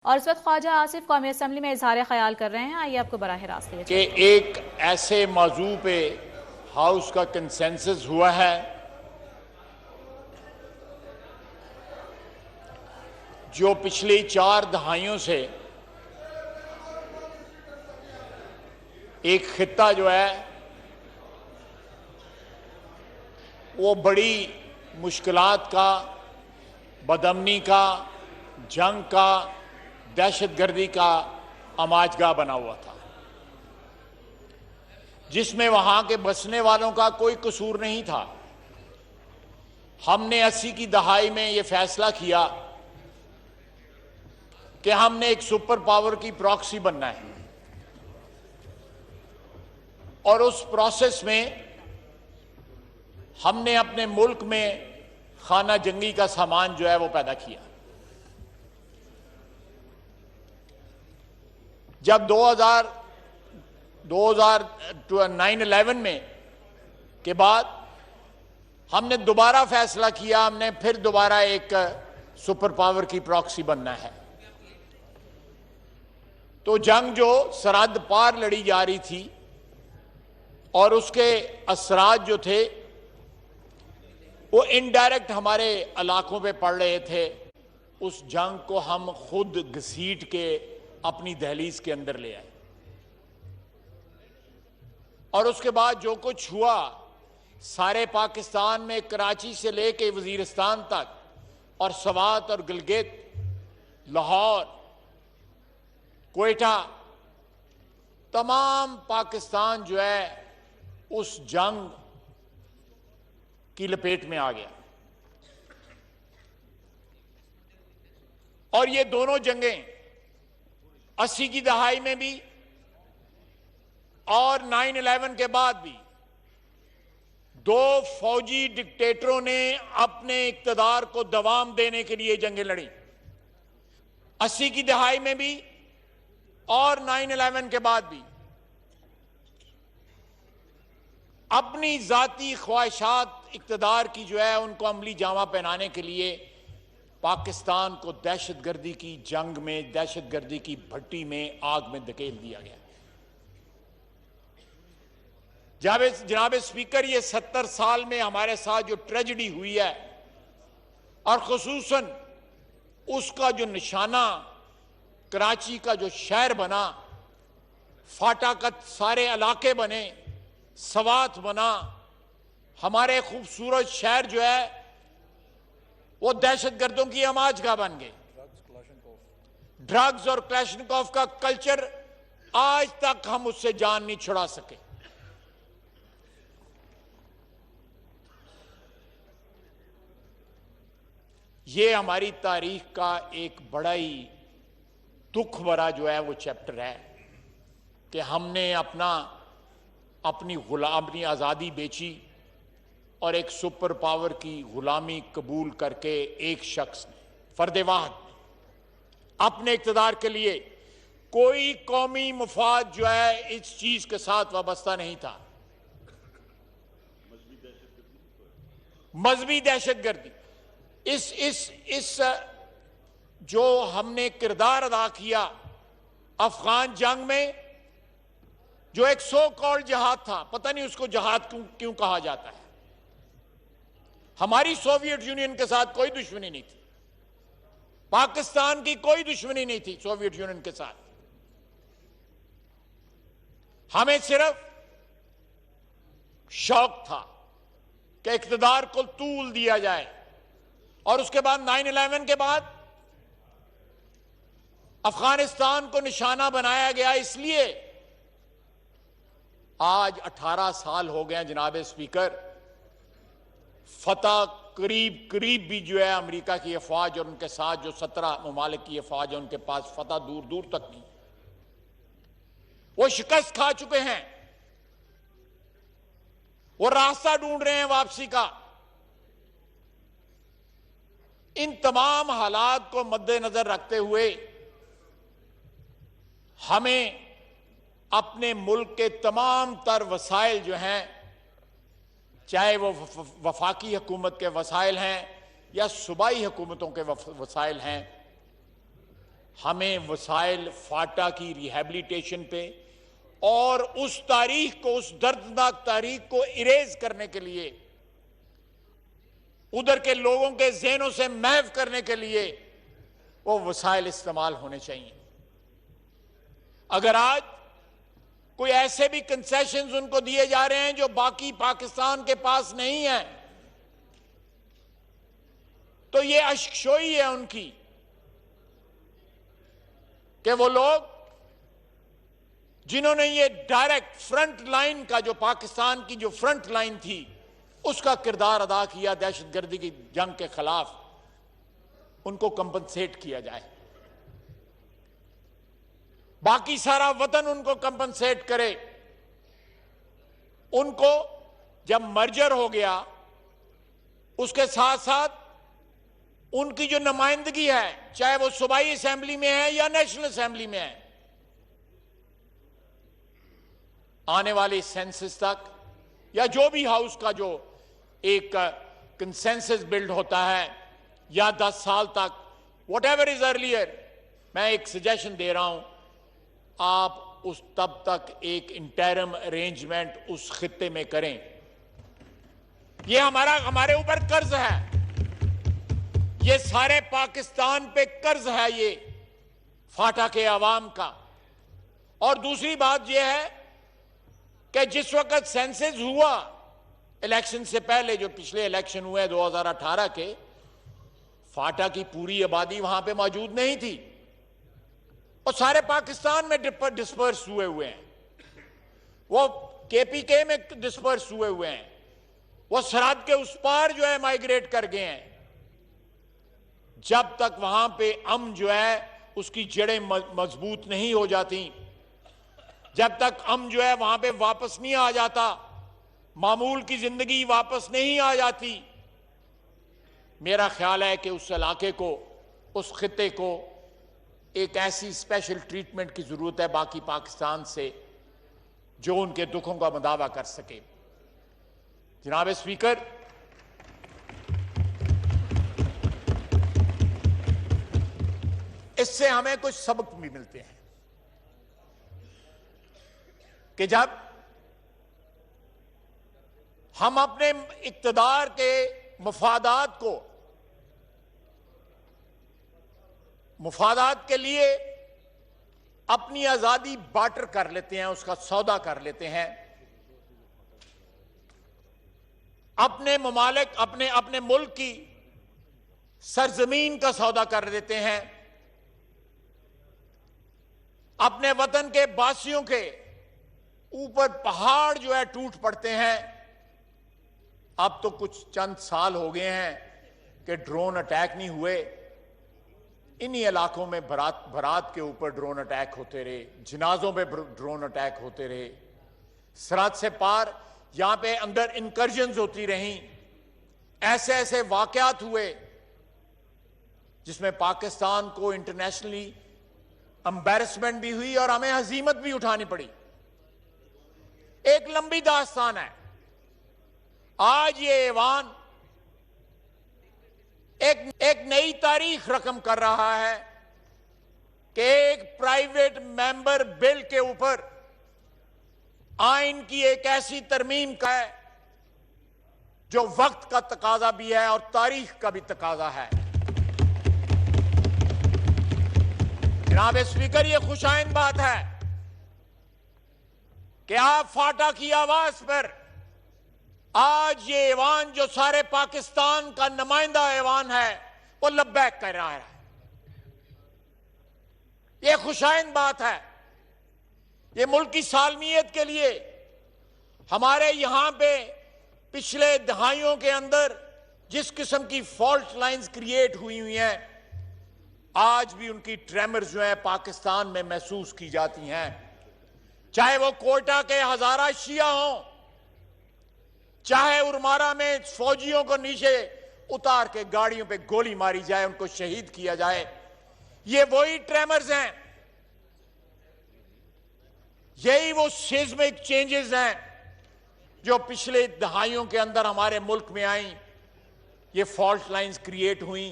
और इस वक्त ख्वाजा आसिफ कौमी असम्बली में इजहार ख्याल कर रहे हैं। आइए आपको बराह रास्त ले कि एक ऐसे मौजू पे हाउस का कंसेंसस हुआ है जो पिछली 4 दहाइयों से एक खित्ता जो है वो बड़ी मुश्किलात का, बदअमनी का, जंग का, दहशतगर्दी का अमाजगाह बना हुआ था, जिसमें वहां के बसने वालों का कोई कसूर नहीं था। हमने 80 की दहाई में यह फैसला किया कि हमने एक सुपर पावर की प्रॉक्सी बनना है और उस प्रोसेस में हमने अपने मुल्क में खाना जंगी का सामान जो है वो पैदा किया। जब 9/11 में के बाद हमने दोबारा फैसला किया, हमने फिर दोबारा एक सुपर पावर की प्रॉक्सी बनना है। तो जंग जो सरहद पार लड़ी जा रही थी और उसके असरात जो थे वो इनडायरेक्ट हमारे इलाकों पे पड़ रहे थे, उस जंग को हम खुद घसीट के अपनी दहलीज के अंदर ले आए। और उसके बाद जो कुछ हुआ सारे पाकिस्तान में, कराची से लेके वजीरिस्तान तक और सवात और गिलगित, लाहौर, क्वेटा, तमाम पाकिस्तान जो है उस जंग की लपेट में आ गया। और ये दोनों जंगें 80 की दहाई में भी और 9/11 के बाद भी दो फौजी डिक्टेटरों ने अपने इक्तदार को दवाम देने के लिए जंगें लड़ी। 80 की दहाई में भी और 9/11 के बाद भी अपनी जाती ख्वाहिशात इक्तदार की जो है उनको अमली जामा पहनाने के लिए पाकिस्तान को दहशतगर्दी की जंग में, दहशतगर्दी की भट्टी में, आग में धकेल दिया गया। जनाब स्पीकर, ये 70 साल में हमारे साथ जो ट्रेजेडी हुई है और खुसूसन उसका जो निशाना कराची का जो शहर बना, फाटाकत सारे इलाके बने, सवात बना, हमारे खूबसूरत शहर जो है वो दहशतगर्दों की अमाजगाह बन गए। ड्रग्स और क्लैशनिकोव का कल्चर आज तक हम उससे जान नहीं छुड़ा सके। ये हमारी तारीख का एक बड़ा ही दुख भरा जो है वो चैप्टर है कि हमने अपनी आजादी बेची और एक सुपर पावर की गुलामी कबूल करके एक शख्स ने, फर्दे वाहिद ने, अपने इक्तदार के लिए कोई कौमी मुफाद जो है इस चीज के साथ वाबस्ता नहीं था। मजहबी दहशतगर्दी, इस जो हमने किरदार अदा किया अफगान जंग में, जो एक सो कॉल्ड जहाद था, पता नहीं उसको जहाद क्यों कहा जाता है। हमारी सोवियत यूनियन के साथ कोई दुश्मनी नहीं थी, पाकिस्तान की कोई दुश्मनी नहीं थी सोवियत यूनियन के साथ। हमें सिर्फ शौक था कि इक्तदार को तूल दिया जाए। और उसके बाद 9/11 के बाद अफगानिस्तान को निशाना बनाया गया। इसलिए आज 18 साल हो गए जनाब स्पीकर, फतह करीब भी जो है अमेरिका की अफवाज और उनके साथ जो 17 ममालिक की अफवाज है उनके पास फतह दूर दूर तक नहीं, वो शिकस्त खा चुके हैं, वो रास्ता ढूंढ रहे हैं वापसी का। इन तमाम हालात को मद्देनजर रखते हुए हमें अपने मुल्क के तमाम तर वसाइल जो हैं, चाहे वो वफाकी हुकूमत के वसाइल हैं या सूबाई हुकूमतों के वसाइल हैं, हमें वसाइल फाटा की रिहैबिलिटेशन पे और उस तारीख को, उस दर्दनाक तारीख को इरेज करने के लिए, उधर के लोगों के ज़हनों से महव करने के लिए वो वसाइल इस्तेमाल होने चाहिए। अगर आज कोई ऐसे भी कंसेशंस उनको दिए जा रहे हैं जो बाकी पाकिस्तान के पास नहीं है, तो ये अश्कशोई है उनकी कि वो लोग जिन्होंने ये डायरेक्ट फ्रंट लाइन का, जो पाकिस्तान की जो फ्रंट लाइन थी, उसका किरदार अदा किया दहशतगर्दी की जंग के खिलाफ, उनको कंपनसेट किया जाए। बाकी सारा वतन उनको कंपनसेट करे। उनको जब मर्जर हो गया, उसके साथ साथ उनकी जो नुमाइंदगी है, चाहे वो सूबाई असेंबली में है या नेशनल असेंबली में है, आने वाले सेंसस तक या जो भी हाउस का जो एक कंसेंसस बिल्ड होता है, या 10 साल तक, वट एवर इज अर्लियर, मैं एक सजेशन दे रहा हूं, आप उस तब तक एक इंटरिम अरेंजमेंट उस खित्ते में करें। यह हमारे ऊपर कर्ज है, ये सारे पाकिस्तान पे कर्ज है, ये फाटा के अवाम का। और दूसरी बात यह है कि जिस वक्त सेंसस हुआ इलेक्शन से पहले, जो पिछले इलेक्शन हुए 2018 के, फाटा की पूरी आबादी वहां पे मौजूद नहीं थी और सारे पाकिस्तान में डिस्पर्स हुए हैं। वो केपीके में डिस्पर्स हुए हैं, वो सरहद के उस पार जो है माइग्रेट कर गए हैं। जब तक वहां पे अमन जो है उसकी जड़ें मजबूत नहीं हो जाती, जब तक अमन जो है वहां पे वापस नहीं आ जाता, मामूल की जिंदगी वापस नहीं आ जाती, मेरा ख्याल है कि उस इलाके को, उस खित्ते को एक ऐसी स्पेशल ट्रीटमेंट की जरूरत है बाकी पाकिस्तान से, जो उनके दुखों का मदावा कर सके। जनाब स्पीकर, इससे हमें कुछ सबक भी मिलते हैं कि जब हम अपने इक्तदार के मुफादात के लिए अपनी आजादी बार्टर कर लेते हैं, उसका सौदा कर लेते हैं, अपने ममालिक, अपने मुल्क की सरजमीन का सौदा कर देते हैं, अपने वतन के बासियों के ऊपर पहाड़ जो है टूट पड़ते हैं। अब तो कुछ चंद साल हो गए हैं कि ड्रोन अटैक नहीं हुए। इन्हीं इलाकों में बारात के ऊपर ड्रोन अटैक होते रहे, जनाजों पे ड्रोन अटैक होते रहे, सरहद से पार यहां पे अंदर इनकर्जन्स होती रहीं। ऐसे ऐसे वाकयात हुए जिसमें पाकिस्तान को इंटरनेशनली एम्बैरेसमेंट भी हुई और हमें हजीमत भी उठानी पड़ी। एक लंबी दास्तान है। आज ये ऐवान एक नई तारीख रकम कर रहा है कि एक प्राइवेट मेंबर बिल के ऊपर आइन की एक ऐसी तरमीम का है जो वक्त का तकाजा भी है और तारीख का भी तकाजा है। जनाब स्पीकर, यह खुशाइंद बात है कि आप फाटा की आवाज पर आज ये ऐवान, जो सारे पाकिस्तान का नुमाइंदा ऐवान है, वो लब्बैक कर रहा है। यह खुशाइंद बात है। ये मुल्क की सालमियत के लिए हमारे यहां पे पिछले दहाइयों के अंदर जिस किस्म की फॉल्ट लाइंस क्रिएट हुई हैं, आज भी उनकी ट्रेमर्स जो है पाकिस्तान में महसूस की जाती हैं। चाहे वो कोयटा के हजारा शिया हों, चाहे उरमारा में फौजियों को नीचे उतार के गाड़ियों पे गोली मारी जाए, उनको शहीद किया जाए, ये वही ट्रेमर्स हैं, यही वो सिस्मिक चेंजेस हैं जो पिछले दहाइयों के अंदर हमारे मुल्क में आई। ये फॉल्ट लाइंस क्रिएट हुई।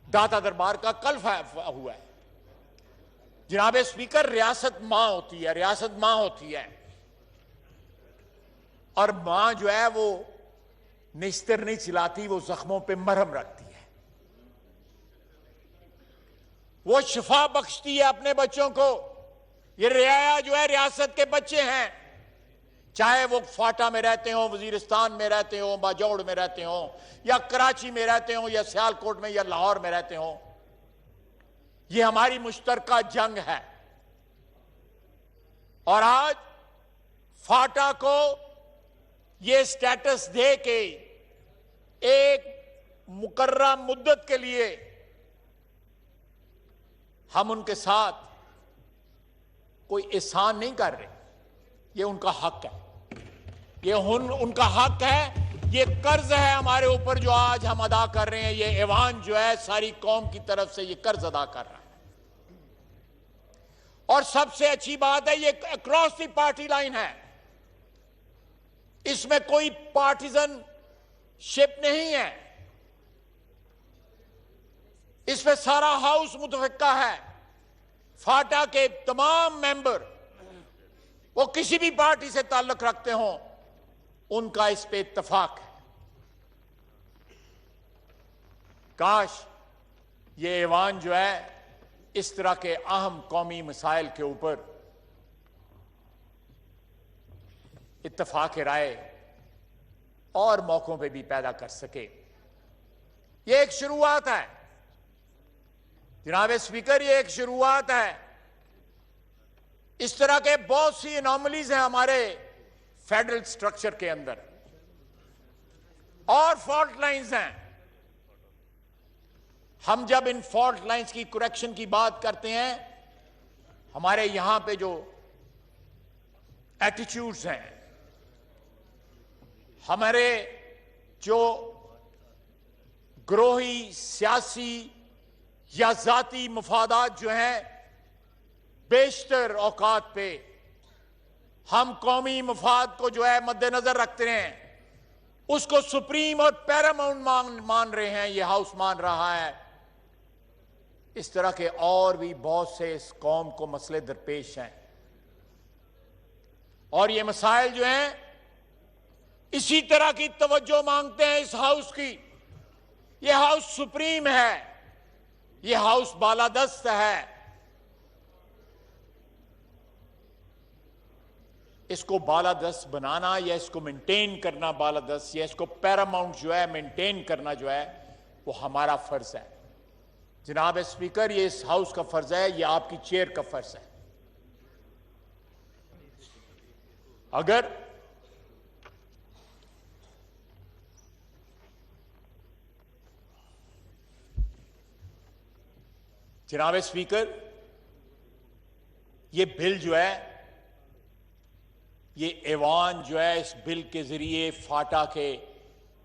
दाता दरबार का कल हुआ है। जनाब स्पीकर, रियासत मां होती है, रियासत मां होती है, और मां जो है वो निस्तर नहीं चिल्लाती, वो जख्मों पे मरहम रखती है, वो शिफा बख्शती है अपने बच्चों को। ये रियाया जो है रियासत के बच्चे हैं, चाहे वो फाटा में रहते हो, वजीरिस्तान में रहते हो, बाजौड़ में रहते हो, या कराची में रहते हो, या सियालकोट में या लाहौर में रहते हो। ये हमारी मुश्तरका जंग है। और आज फाटा को ये स्टेटस दे के एक मुकर्रर मुद्दत के लिए हम उनके साथ कोई एहसान नहीं कर रहे। ये उनका हक है, ये उनका हक है, ये कर्ज है हमारे ऊपर जो आज हम अदा कर रहे हैं। ये ऐवान जो है सारी कौम की तरफ से ये कर्ज अदा कर रहा है। और सबसे अच्छी बात है, ये अक्रॉस द पार्टी लाइन है, इसमें कोई पार्टिजन शिप नहीं है, इसमें सारा हाउस मुतफिका है। फाटा के तमाम मेंबर, वो किसी भी पार्टी से ताल्लुक रखते हो, उनका इस पे इत्तफाक है। काश ये ऐवान जो है इस तरह के अहम कौमी मसाइल के ऊपर इत्तफाक राय और मौकों पे भी पैदा कर सके। ये एक शुरुआत है जनाब स्पीकर, ये एक शुरुआत है। इस तरह के बहुत सी एनॉमलीज हैं हमारे फेडरल स्ट्रक्चर के अंदर, और फॉल्ट लाइंस हैं। हम जब इन फॉल्ट लाइंस की करेक्शन की बात करते हैं, हमारे यहां पे जो एटीट्यूड्स हैं, हमारे जो ग्रोही सियासी या जाती मफादात जो हैं, बेशतर औकात पे हम कौमी मफाद को जो है मद्देनजर रखते हैं, उसको सुप्रीम और पैरामाउंट मान रहे हैं, ये हाउस मान रहा है। इस तरह के और भी बहुत से इस कौम को मसले दरपेश हैं, और ये मसाइल जो हैं इसी तरह की तवज्जो मांगते हैं इस हाउस की। ये हाउस सुप्रीम है, ये हाउस बालादस्त है। इसको बालादस्त बनाना या इसको मेंटेन करना, बालादस्त या इसको पैरामाउंट जो है मेंटेन करना जो है, वो हमारा फर्ज है। जनाब स्पीकर, ये इस हाउस का फर्ज है, ये आपकी चेयर का फर्ज है। अगर जनाब स्पीकर, ये बिल जो है, ये ऐवान जो है, इस बिल के जरिए फाटा के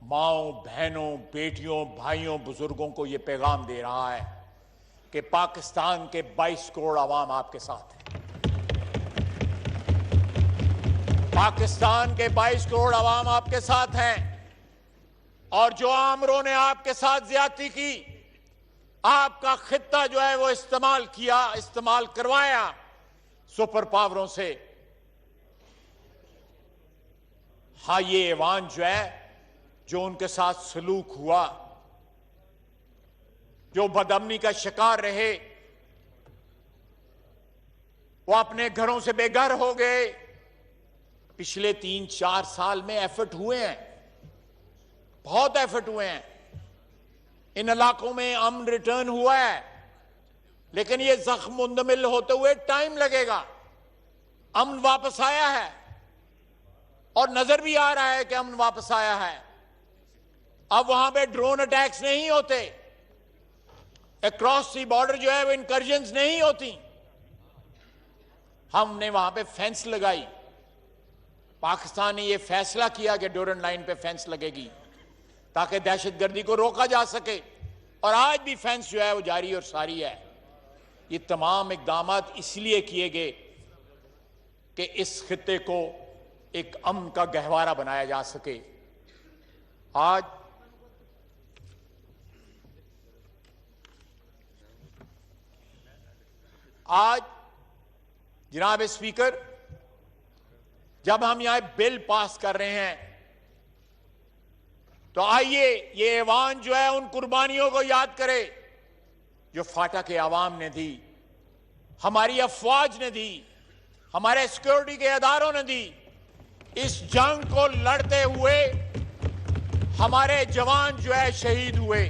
माओं, बहनों, बेटियों, भाइयों, बुजुर्गों को ये पैगाम दे रहा है कि पाकिस्तान के 22 करोड़ आवाम आपके साथ है। पाकिस्तान के 22 करोड़ आवाम आपके साथ हैं, और जो आमरों ने आपके साथ ज्यादती की, आपका खित्ता जो है वो इस्तेमाल किया, इस्तेमाल करवाया सुपर पावरों से। हाँ, ये ऐवान जो है, जो उनके साथ सलूक हुआ, जो बदअमनी का शिकार रहे, वो अपने घरों से बेघर हो गए। पिछले 3-4 साल में एफर्ट हुए हैं, बहुत एफर्ट हुए हैं, इन इलाकों में अमन रिटर्न हुआ है, लेकिन ये जख्म मुंदमिल होते हुए टाइम लगेगा। अमन वापस आया है, और नजर भी आ रहा है कि अमन वापस आया है। अब वहां पे ड्रोन अटैक्स नहीं होते, अक्रॉस सी बॉर्डर जो है वो इनकर्जन्स नहीं होती। हमने वहां पे फेंस लगाई, पाकिस्तान ने ये फैसला किया कि डोरन लाइन पे फेंस लगेगी ताकि दहशतगर्दी को रोका जा सके, और आज भी फेंस जो है वो जारी और सारी है। ये तमाम इकदाम इसलिए किए गए कि इस खित्ते को एक अमन का गहवारा बनाया जा सके। आज आज जनाब स्पीकर, जब हम यहां बिल पास कर रहे हैं तो आइए ये ऐवान जो है उन कुर्बानियों को याद करे जो फाटा के आवाम ने दी, हमारी अफवाज ने दी, हमारे सिक्योरिटी के इदारों ने दी। इस जंग को लड़ते हुए हमारे जवान जो है शहीद हुए।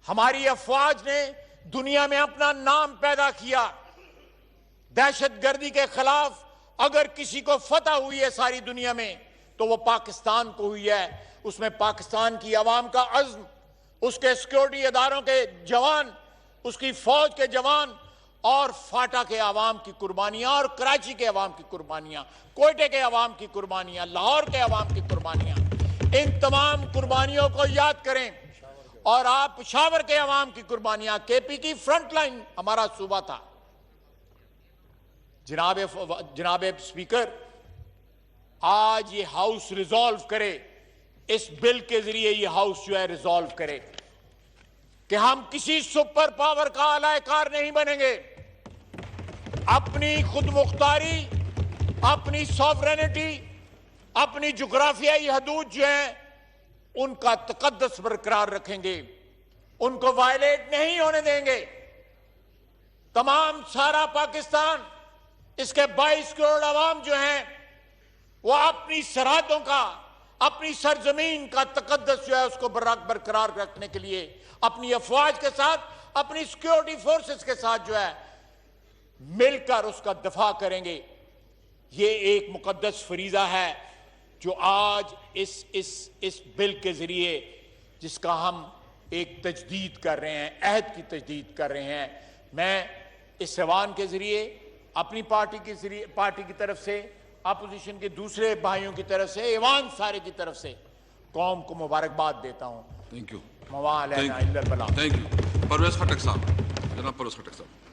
हमारी अफवाज ने दुनिया में अपना नाम पैदा किया। दहशतगर्दी के खिलाफ अगर किसी को फतह हुई है सारी दुनिया में तो वो पाकिस्तान को हुई है। उसमें पाकिस्तान की आवाम का अज़्म, उसके सिक्योरिटी इदारों के जवान, उसकी फौज के जवान और फाटा के आवाम की कुर्बानियां और कराची के आवाम की कुर्बानियां, कोयटे के आवाम की कुर्बानियां, लाहौर के आवाम की कुर्बानियां, इन तमाम कुर्बानियों को याद करें। और आप पेशावर के आवाम की कुर्बानियां, केपी की फ्रंट लाइन हमारा सूबा था। जनाब स्पीकर, आज ये हाउस रिजॉल्व करे, इस बिल के जरिए ये हाउस जो है रिजॉल्व करे कि हम किसी सुपर पावर का अलायकार नहीं बनेंगे। अपनी खुद मुख्तारी, अपनी सॉवरेनिटी, अपनी जुग्राफियाई हदूद जो है उनका तकद्दस बरकरार रखेंगे, उनको वायलेट नहीं होने देंगे। तमाम सारा पाकिस्तान, इसके 22 करोड़ आवाम जो हैं वो अपनी सरहदों का, अपनी सरजमीन का तकद्दस जो है उसको बरकरार रखने के लिए अपनी अफवाज के साथ, अपनी सिक्योरिटी फोर्सेस के साथ जो है मिलकर उसका दफा करेंगे। ये एक मुकद्दस फरीजा है जो आज इस बिल के जरिए, जिसका हम एक तजदीद कर रहे हैं, अहद की तजदीद कर रहे हैं। मैं इस ऐवान के जरिए अपनी पार्टी की तरफ से, अपोजिशन के दूसरे भाइयों की तरफ से, ऐवान सारे की तरफ से कौम को मुबारकबाद देता हूं। Thank you. मवाल है ना इल्लल बला। Thank you. परवेज खटक साहब, जनाब परवेज खटक साहब।